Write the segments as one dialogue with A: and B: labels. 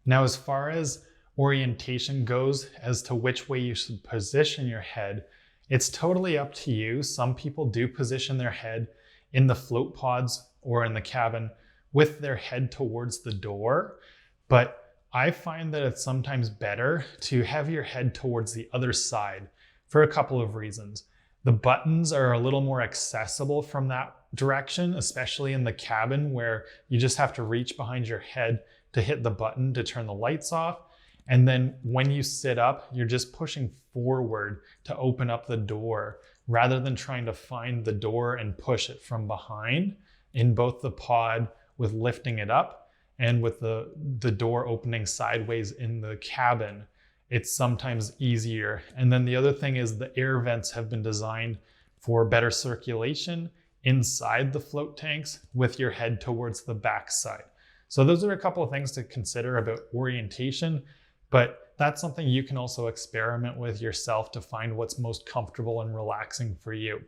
A: Now, as far as orientation goes as to which way you should position your head, it's totally up to you. Some people do position their head in the float pods or in the cabin with their head towards the door, but I find that it's sometimes better to have your head towards the other side for a couple of reasons. The buttons are a little more accessible from that direction, especially in the cabin where you just have to reach behind your head to hit the button to turn the lights off. And then when you sit up, you're just pushing forward to open up the door rather than trying to find the door and push it from behind in both the pod with lifting it up and with the door opening sideways in the cabin. It's sometimes easier. And then the other thing is the air vents have been designed for better circulation inside the float tanks with your head towards the back side. So those are a couple of things to consider about orientation, but that's something you can also experiment with yourself to find what's most comfortable and relaxing for you.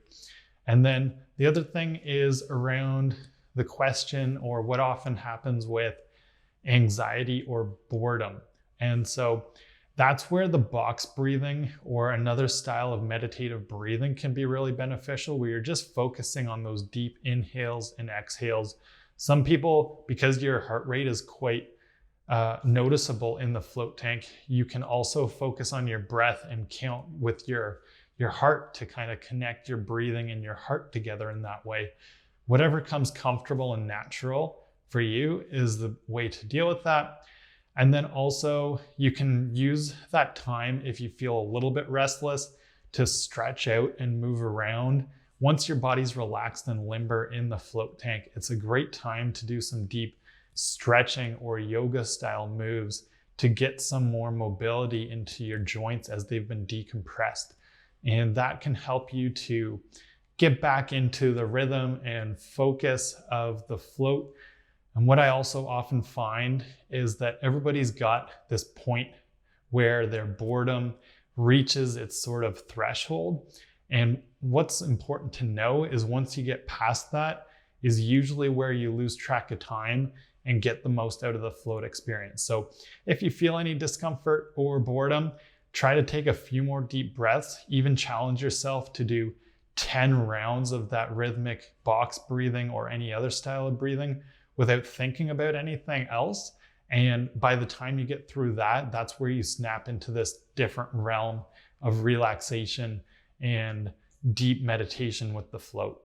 A: And then the other thing is around the question or what often happens with anxiety or boredom. And so that's where the box breathing or another style of meditative breathing can be really beneficial, where you're just focusing on those deep inhales and exhales. Some people, because your heart rate is quite noticeable in the float tank, you can also focus on your breath and count with your heart to kind of connect your breathing and your heart together in that way. Whatever comes comfortable and natural for you is the way to deal with that. And then also you can use that time if you feel a little bit restless to stretch out and move around. Once your body's relaxed and limber in the float tank, it's a great time to do some deep stretching or yoga style moves to get some more mobility into your joints as they've been decompressed. And that can help you to get back into the rhythm and focus of the float. And what I also often find is that everybody's got this point where their boredom reaches its sort of threshold. And what's important to know is once you get past that is usually where you lose track of time and get the most out of the float experience. So if you feel any discomfort or boredom, try to take a few more deep breaths, even challenge yourself to do 10 rounds of that rhythmic box breathing or any other style of breathing without thinking about anything else. And by the time you get through that, that's where you snap into this different realm of relaxation and deep meditation with the float.